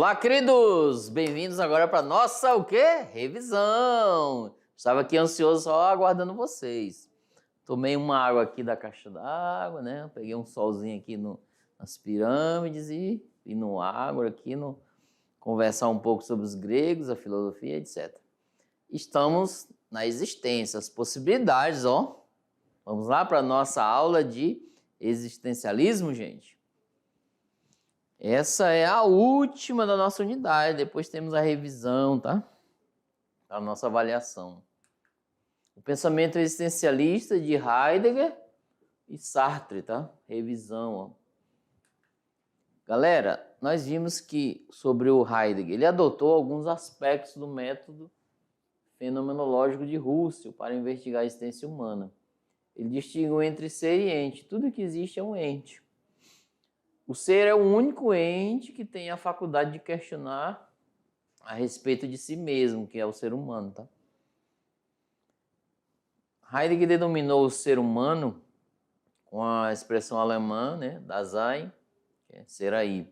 Olá, queridos! Bem-vindos agora para nossa, o quê? Revisão! Estava aqui ansioso só aguardando vocês. Tomei uma água aqui da caixa d'água, né? Peguei um solzinho aqui nas pirâmides e no água aqui, conversar um pouco sobre os gregos, a filosofia, etc. Estamos na existência, as possibilidades, ó. Vamos lá para a nossa aula de existencialismo, gente? Essa é a última da nossa unidade, depois temos a revisão, tá? A nossa avaliação. O pensamento existencialista de Heidegger e Sartre, tá? Revisão, ó. Galera, nós vimos que sobre o Heidegger, ele adotou alguns aspectos do método fenomenológico de Russell para investigar a existência humana. Ele distinguiu entre ser e ente. Tudo que existe é um ente. O ser é o único ente que tem a faculdade de questionar a respeito de si mesmo, que é o ser humano, tá? Heidegger denominou o ser humano com a expressão alemã, né, Dasein, que é ser aí.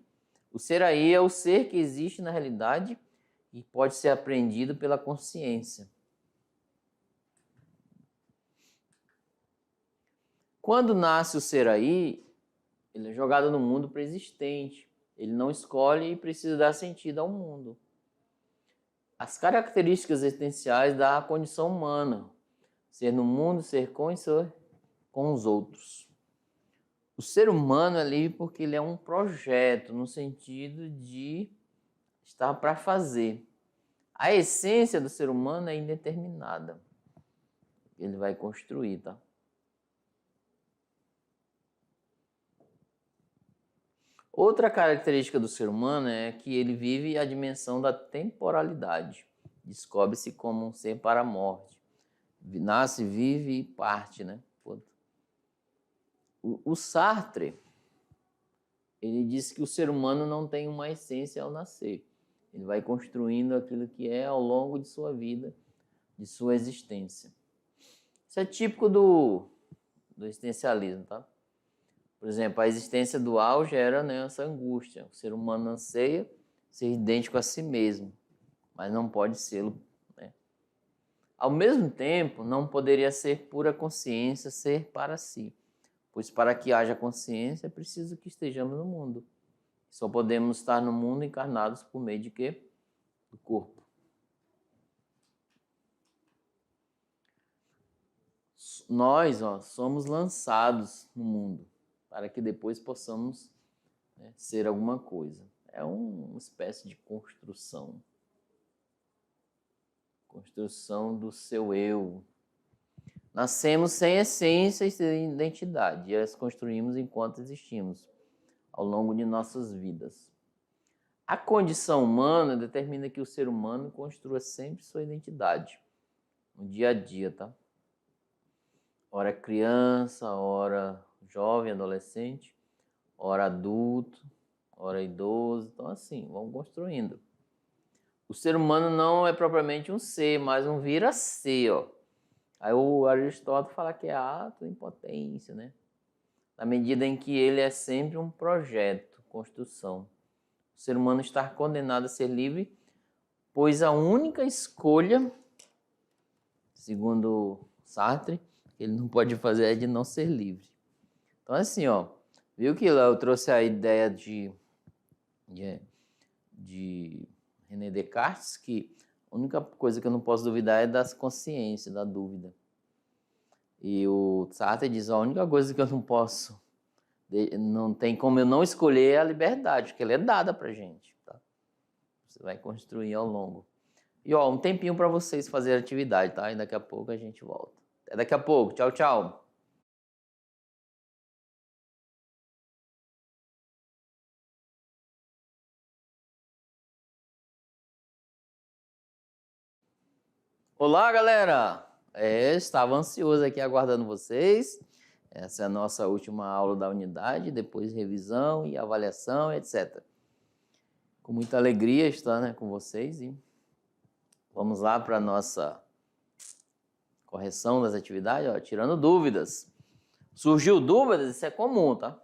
O ser aí é o ser que existe na realidade e pode ser apreendido pela consciência. Quando nasce o ser aí, ele é jogado no mundo pré-existente. Ele não escolhe e precisa dar sentido ao mundo. As características existenciais da condição humana. Ser no mundo, ser com e ser com os outros. O ser humano é livre porque ele é um projeto, no sentido de estar para fazer. A essência do ser humano é indeterminada. Ele vai construir, tá? Outra característica do ser humano é que ele vive a dimensão da temporalidade. Descobre-se como um ser para a morte. Nasce, vive e parte, né? O Sartre, ele disse que o ser humano não tem uma essência ao nascer. Ele vai construindo aquilo que é ao longo de sua vida, de sua existência. Isso é típico do existencialismo, tá? Por exemplo, a existência dual gera, né, essa angústia. O ser humano anseia ser idêntico a si mesmo, mas não pode sê-lo, né? Ao mesmo tempo, não poderia ser pura consciência ser para si, pois para que haja consciência é preciso que estejamos no mundo. Só podemos estar no mundo encarnados por meio de quê? Do corpo. Nós, ó, somos lançados no mundo para que depois possamos, né, ser alguma coisa. É uma espécie de construção. Construção do seu eu. Nascemos sem essência e sem identidade, e as construímos enquanto existimos, ao longo de nossas vidas. A condição humana determina que o ser humano construa sempre sua identidade, no dia a dia, tá? Ora criança, ora jovem, adolescente, ora adulto, ora idoso. Então, assim, vamos construindo. O ser humano não é propriamente um ser, mas um vir a ser, ó. Aí o Aristóteles fala que é ato em potência, né? Na medida em que ele é sempre um projeto, construção. O ser humano está condenado a ser livre, pois a única escolha, segundo Sartre, que ele não pode fazer é de não ser livre. Então, assim, ó, viu que eu trouxe a ideia de René Descartes, que a única coisa que eu não posso duvidar é da consciência, da dúvida. E o Sartre diz, a única coisa que eu não posso, não tem como eu não escolher é a liberdade, que ela é dada pra gente, tá? Você vai construir ao longo. E ó, um tempinho para vocês fazerem atividade, tá? E daqui a pouco a gente volta. Até daqui a pouco. Tchau, tchau. Olá, galera! Estava ansioso aqui aguardando vocês. Essa é a nossa última aula da unidade, depois revisão e avaliação, etc. Com muita alegria estar, né, com vocês e vamos lá para a nossa correção das atividades, ó, tirando dúvidas. Surgiu dúvidas? Isso é comum, tá?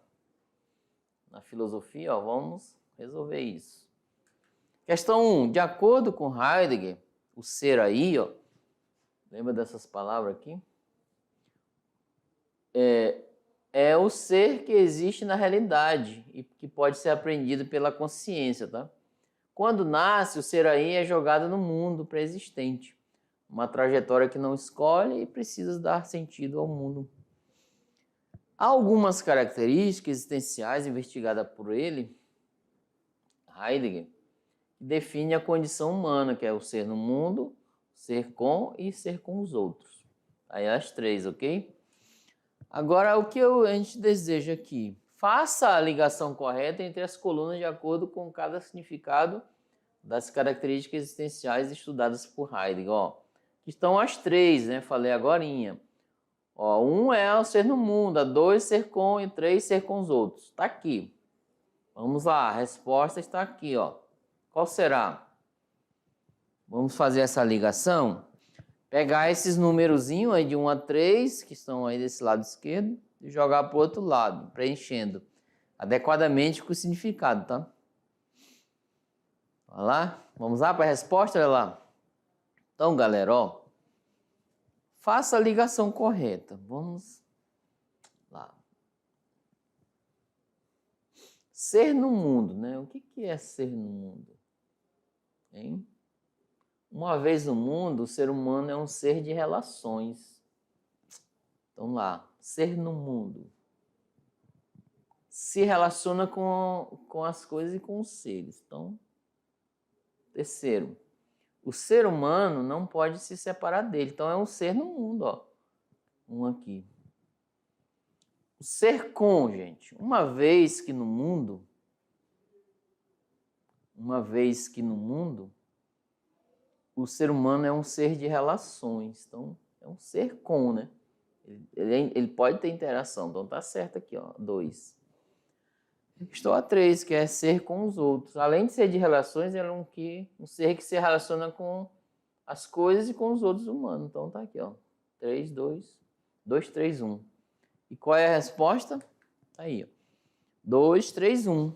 Na filosofia, ó, vamos resolver isso. Questão 1. De acordo com Heidegger, o ser aí, ó, lembra dessas palavras aqui? É o ser que existe na realidade e que pode ser aprendido pela consciência, tá? Quando nasce, o ser aí é jogado no mundo pré-existente. Uma trajetória que não escolhe e precisa dar sentido ao mundo. Há algumas características existenciais investigadas por ele, Heidegger, que define a condição humana, que é o ser no mundo, ser com e ser com os outros. Aí as três, ok? Agora, o que a gente deseja aqui? Faça a ligação correta entre as colunas de acordo com cada significado das características existenciais estudadas por Heidegger. Ó, que estão as três, né? Falei agorinha. Ó, 1 é o ser no mundo, a 2 ser com e 3 ser com os outros. Está aqui. Vamos lá, a resposta está aqui, ó. Qual será? Vamos fazer essa ligação. Pegar esses numerozinhos aí de 1 a 3, que estão aí desse lado esquerdo, e jogar para o outro lado, preenchendo adequadamente com o significado, tá? Olha lá, vamos lá para a resposta, olha lá. Então, galera, ó, faça a ligação correta. Vamos lá. Ser no mundo, né? O que é ser no mundo? Hein? Uma vez no mundo, o ser humano é um ser de relações. Então lá, ser no mundo. Se relaciona com as coisas e com os seres. Então, terceiro, o ser humano não pode se separar dele. Então é um ser no mundo, ó. Um aqui. O ser com, gente. Uma vez que no mundo, o ser humano é um ser de relações. Então, é um ser com, né? Ele pode ter interação. Então, tá certo aqui, ó. 2. Estou a 3, que é ser com os outros. Além de ser de relações, ele é um ser que se relaciona com as coisas e com os outros humanos. Então, tá aqui, ó. 3, 2, 2, 3, 1. E qual é a resposta? Tá aí, ó. 2, 3, 1.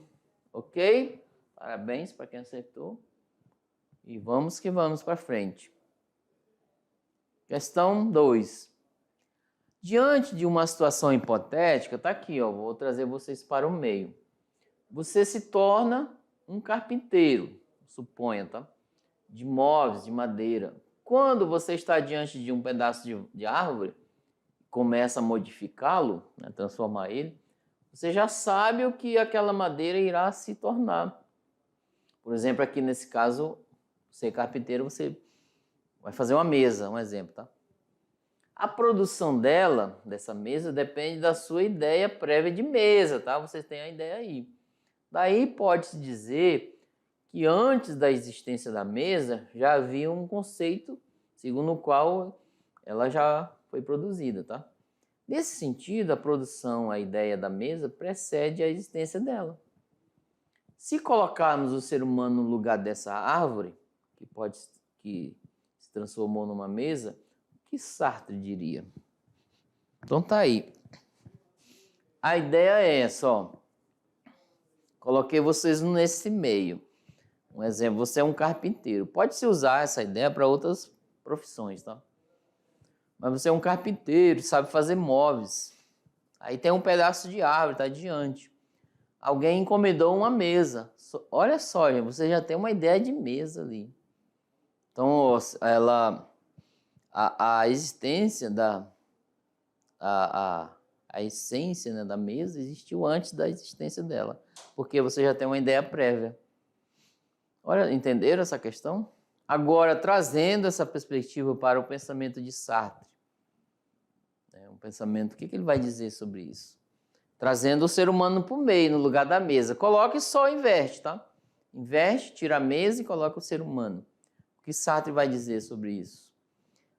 Ok? Parabéns para quem acertou. E vamos que vamos para frente. Questão 2. Diante de uma situação hipotética, tá aqui, ó, vou trazer vocês para o meio. Você se torna um carpinteiro, suponha, tá? De móveis, de madeira. Quando você está diante de um pedaço de árvore, começa a modificá-lo, né, transformar ele, você já sabe o que aquela madeira irá se tornar. Por exemplo, aqui nesse caso, você carpinteiro, você vai fazer uma mesa, um exemplo, tá? A produção dessa mesa, depende da sua ideia prévia de mesa, tá? Vocês têm a ideia aí. Daí pode-se dizer que antes da existência da mesa, já havia um conceito segundo o qual ela já foi produzida, tá? Nesse sentido, a produção, a ideia da mesa, precede a existência dela. Se colocarmos o ser humano no lugar dessa árvore, que se transformou numa mesa, o que Sartre diria? Então tá aí. A ideia é essa, ó. Coloquei vocês nesse meio. Um exemplo, você é um carpinteiro. Pode-se usar essa ideia para outras profissões, tá? Mas você é um carpinteiro, sabe fazer móveis. Aí tem um pedaço de árvore, tá diante. Alguém encomendou uma mesa. Olha só, gente, você já tem uma ideia de mesa ali. Então, a existência a essência, né, da mesa existiu antes da existência dela, porque você já tem uma ideia prévia. Olha, entenderam essa questão? Agora, trazendo essa perspectiva para o pensamento de Sartre. Um pensamento, o que ele vai dizer sobre isso? Trazendo o ser humano para o meio, no lugar da mesa. Coloque e só inverte, tá? Inverte, tira a mesa e coloca o ser humano. O que Sartre vai dizer sobre isso?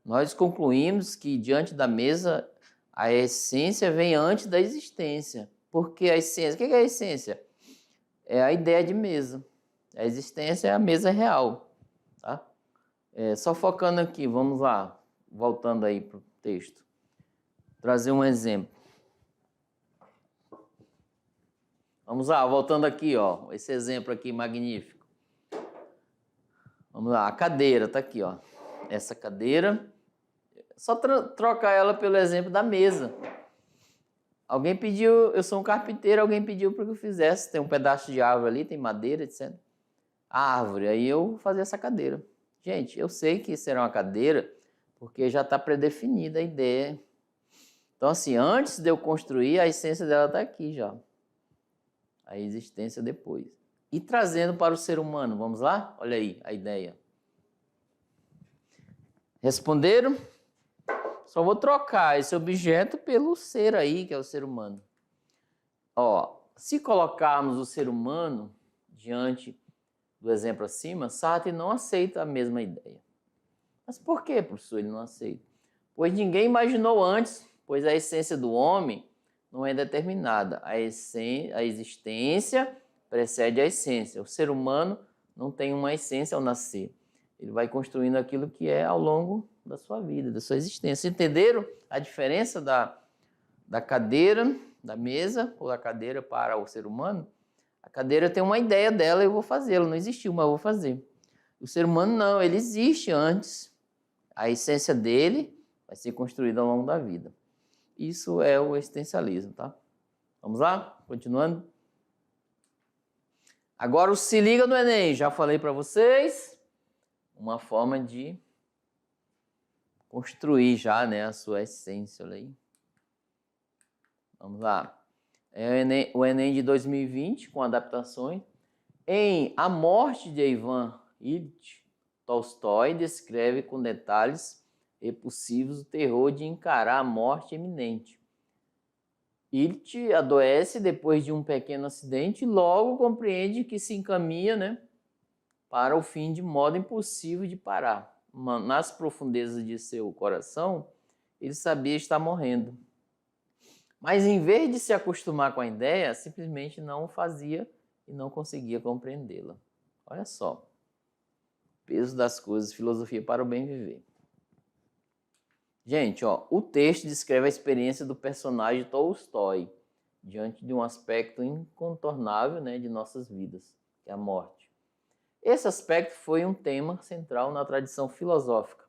Nós concluímos que, diante da mesa, a essência vem antes da existência. Porque a essência, o que é a essência? É a ideia de mesa. A existência é a mesa real, tá? Só focando aqui, vamos lá, voltando aí para o texto. Trazer um exemplo. Vamos lá, voltando aqui, ó, esse exemplo aqui magnífico. Vamos lá, a cadeira tá aqui, ó. Essa cadeira, só trocar ela pelo exemplo da mesa. Alguém pediu, eu sou um carpinteiro, alguém pediu para que eu fizesse. Tem um pedaço de árvore ali, tem madeira, etc. A árvore, aí eu vou fazer essa cadeira. Gente, eu sei que será uma cadeira porque já está predefinida a ideia. Então, assim, antes de eu construir, a essência dela está aqui já. A existência depois. E trazendo para o ser humano, vamos lá? Olha aí a ideia. Responderam? Só vou trocar esse objeto pelo ser aí, que é o ser humano. Ó, se colocarmos o ser humano diante do exemplo acima, Sartre não aceita a mesma ideia. Mas por que, professor, ele não aceita? Pois ninguém imaginou antes, pois a essência do homem não é determinada. A existência precede a essência. O ser humano não tem uma essência ao nascer. Ele vai construindo aquilo que é ao longo da sua vida, da sua existência. Entenderam a diferença da cadeira, da mesa ou da cadeira para o ser humano? A cadeira tem uma ideia dela e eu vou fazê-la. Não existiu, mas eu vou fazer. O ser humano não, ele existe antes. A essência dele vai ser construída ao longo da vida. Isso é o existencialismo, tá? Vamos lá? Continuando. Agora o se liga no Enem. Já falei para vocês uma forma de construir já, né, a sua essência. Olha aí. Vamos lá. É o Enem de 2020, com adaptações. Em A Morte de Ivan Ilitch, Tolstói descreve com detalhes repulsivos o terror de encarar a morte iminente. Ilitch adoece depois de um pequeno acidente e logo compreende que se encaminha, né, para o fim de modo impossível de parar. Nas profundezas de seu coração, ele sabia estar morrendo. Mas em vez de se acostumar com a ideia, simplesmente não o fazia e não conseguia compreendê-la. Olha só. Peso das coisas, filosofia para o bem viver. Gente, ó, o texto descreve a experiência do personagem Tolstói diante de um aspecto incontornável, né, de nossas vidas, que é a morte. Esse aspecto foi um tema central na tradição filosófica.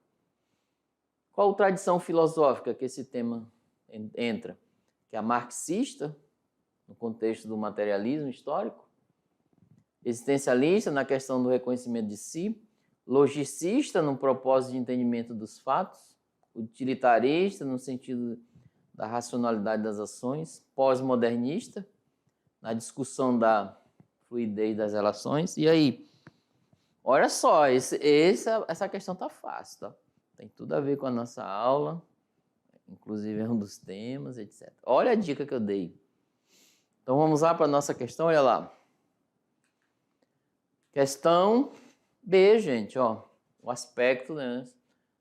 Qual tradição filosófica que esse tema entra? Que é a marxista, no contexto do materialismo histórico, existencialista na questão do reconhecimento de si, logicista no propósito de entendimento dos fatos, utilitarista no sentido da racionalidade das ações, pós-modernista na discussão da fluidez das relações. E aí, olha só, essa questão tá fácil, tá? Tem tudo a ver com a nossa aula, inclusive é um dos temas, etc. Olha a dica que eu dei. Então vamos lá para a nossa questão, olha lá. Questão B, gente, ó. O aspecto, né,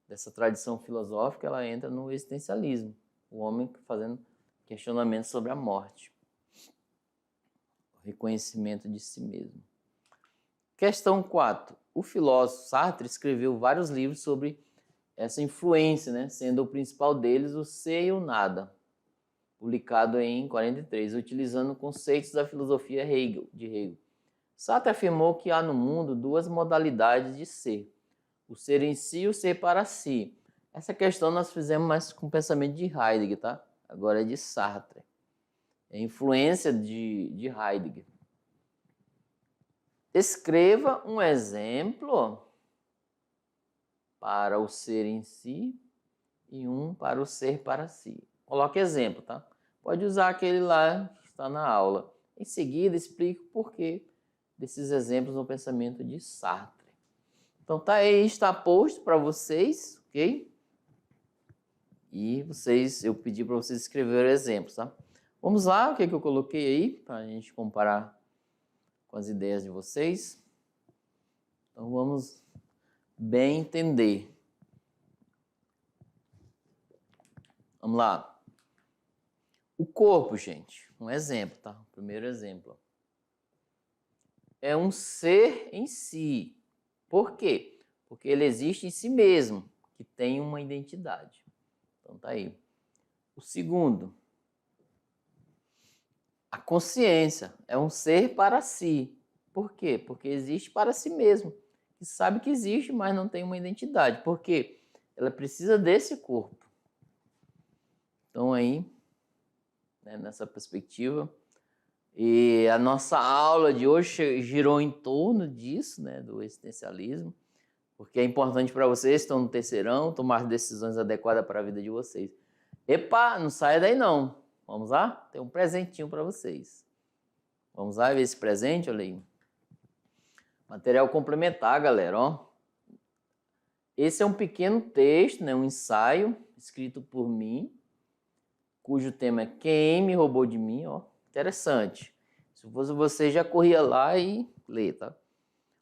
dessa tradição filosófica, ela entra no existencialismo. O homem fazendo questionamento sobre a morte. O reconhecimento de si mesmo. Questão 4. O filósofo Sartre escreveu vários livros sobre essa influência, né, sendo o principal deles o Ser e o Nada, publicado em 43, utilizando conceitos da filosofia de Hegel. Sartre afirmou que há no mundo duas modalidades de ser, o ser em si e o ser para si. Essa questão nós fizemos mais com o pensamento de Heidegger, tá? Agora é de Sartre. É influência de Heidegger. Escreva um exemplo para o ser em si e um para o ser para si. Coloque exemplo, tá? Pode usar aquele lá que está na aula. Em seguida, explique o porquê desses exemplos no pensamento de Sartre. Então, tá aí, está posto para vocês, ok? E eu pedi para vocês escreverem exemplos, tá? Vamos lá, o que eu coloquei aí, para a gente comparar com as ideias de vocês. Então, vamos bem entender. Vamos lá. O corpo, gente, um exemplo, tá? O primeiro exemplo. É um ser em si. Por quê? Porque ele existe em si mesmo, que tem uma identidade. Então tá aí. O segundo, a consciência é um ser para si. Por quê? Porque existe para si mesmo, que sabe que existe, mas não tem uma identidade. Por quê? Ela precisa desse corpo. Então aí, né, nessa perspectiva, e a nossa aula de hoje girou em torno disso, né, do existencialismo, porque é importante para vocês, estão no terceirão, tomar decisões adequadas para a vida de vocês. Epa, não saia daí não. Vamos lá? Tem um presentinho para vocês. Vamos lá ver esse presente, olha aí. Material complementar, galera, ó. Esse é um pequeno texto, né, um ensaio escrito por mim, cujo tema é Quem me roubou de mim, ó. Interessante. Se fosse você, já corria lá e lê, tá?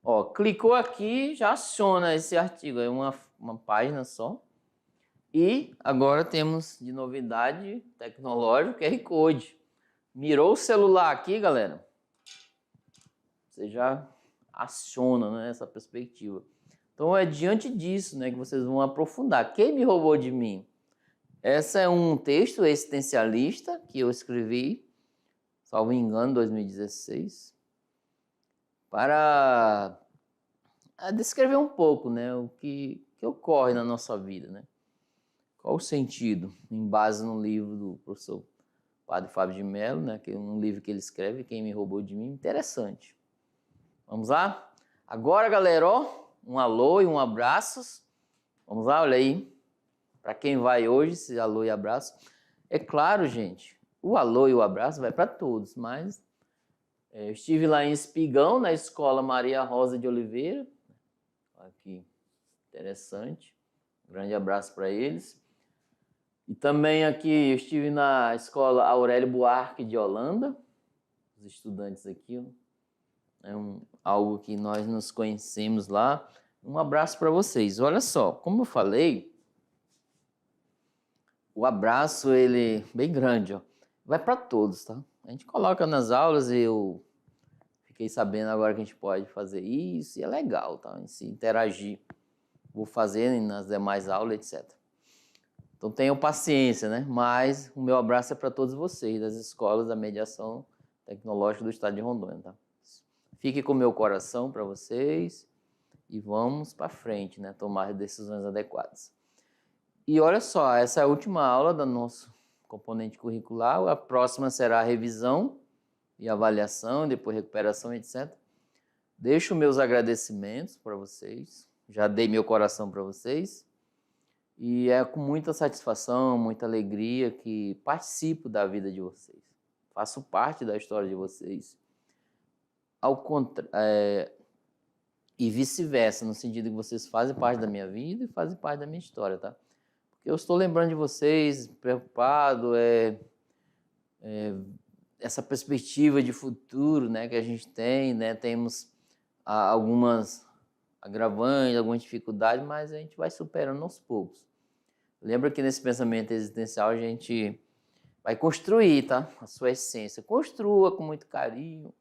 Ó, clicou aqui, já aciona esse artigo, é uma página só. E agora temos de novidade tecnológica QR Code. Mirou o celular aqui, galera, você já aciona, né, essa perspectiva. Então é diante disso, né, que vocês vão aprofundar. Quem me roubou de mim? Esse é um texto existencialista que eu escrevi, salvo engano, em 2016, para descrever um pouco, né, o que ocorre na nossa vida, né? Qual o sentido? Em base no livro do professor Padre Fábio de Mello, né, que é um livro que ele escreve, Quem me roubou de mim, interessante. Vamos lá? Agora, galera, ó, um alô e um abraço. Vamos lá, olha aí. Para quem vai hoje, esse alô e abraço. É claro, gente, o alô e o abraço vai para todos, mas eu estive lá em Espigão, na Escola Maria Rosa de Oliveira. Aqui, interessante. Um grande abraço para eles. E também aqui eu estive na Escola Aurélio Buarque de Holanda. Os estudantes aqui, ó. Algo que nós nos conhecemos lá. Um abraço para vocês. Olha só, como eu falei, o abraço, ele é bem grande, ó. Vai para todos, tá? A gente coloca nas aulas e eu fiquei sabendo agora que a gente pode fazer isso e é legal, tá? Se interagir. Vou fazer nas demais aulas, etc. Então tenham paciência, né? Mas o meu abraço é para todos vocês, das escolas da mediação tecnológica do estado de Rondônia, tá? Fique com o meu coração para vocês e vamos para frente, né? Tomar decisões adequadas. E olha só, essa é a última aula do nosso componente curricular. A próxima será a revisão e avaliação, depois recuperação, etc. Deixo meus agradecimentos para vocês. Já dei meu coração para vocês. E é com muita satisfação, muita alegria que participo da vida de vocês. Faço parte da história de vocês. E vice-versa, no sentido que vocês fazem parte da minha vida e fazem parte da minha história, tá? Porque eu estou lembrando de vocês, preocupado, essa perspectiva de futuro, né, que a gente tem, né? Temos algumas agravantes, algumas dificuldades, mas a gente vai superando aos poucos. Lembra que nesse pensamento existencial a gente vai construir, tá? A sua essência. Construa com muito carinho,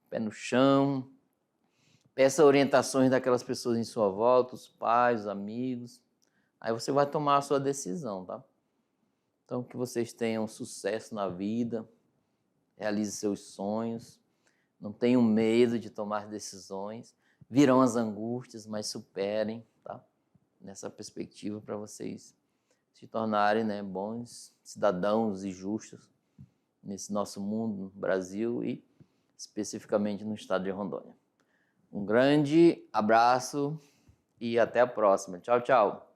pé no chão. Peça orientações daquelas pessoas em sua volta, os pais, os amigos. Aí você vai tomar a sua decisão, tá? Então, que vocês tenham sucesso na vida, realize seus sonhos, não tenham medo de tomar decisões. Virão as angústias, mas superem, tá? Nessa perspectiva para vocês se tornarem, né, bons cidadãos e justos nesse nosso mundo, no Brasil e especificamente no estado de Rondônia. Um grande abraço e até a próxima. Tchau, tchau.